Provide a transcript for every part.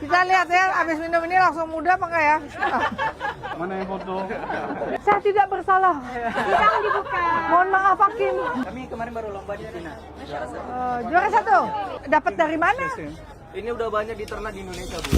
Kita lihat ya, abis minum ini langsung muda apa enggak ya? Mana yang foto? Saya tidak bersalah. Sidang dibuka. Mohon maaf Hakim. Kami kemarin baru lomba di Cina. Juara satu. Dapat dari mana? Ini udah banyak diternak di Indonesia, Bu.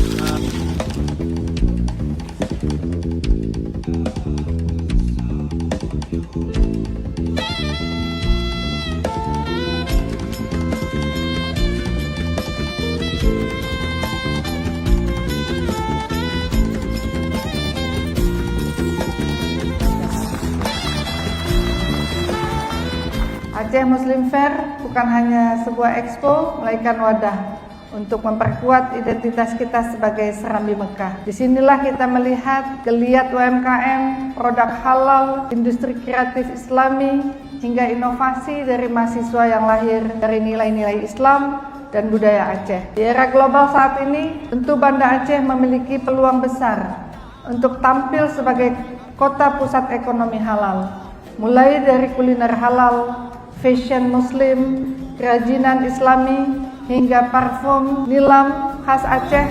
Aceh Muslim Fair bukan hanya sebuah expo, melainkan wadah untuk memperkuat identitas kita sebagai Serambi Mekah. Disinilah kita melihat geliat UMKM, produk halal, industri kreatif Islami, hingga inovasi dari mahasiswa yang lahir dari nilai-nilai Islam dan budaya Aceh. Di era global saat ini, tentu Banda Aceh memiliki peluang besar untuk tampil sebagai kota pusat ekonomi halal. Mulai dari kuliner halal, fashion muslim, kerajinan islami, hingga parfum nilam khas Aceh.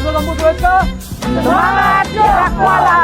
Lampu Dueka. Semangat Kuala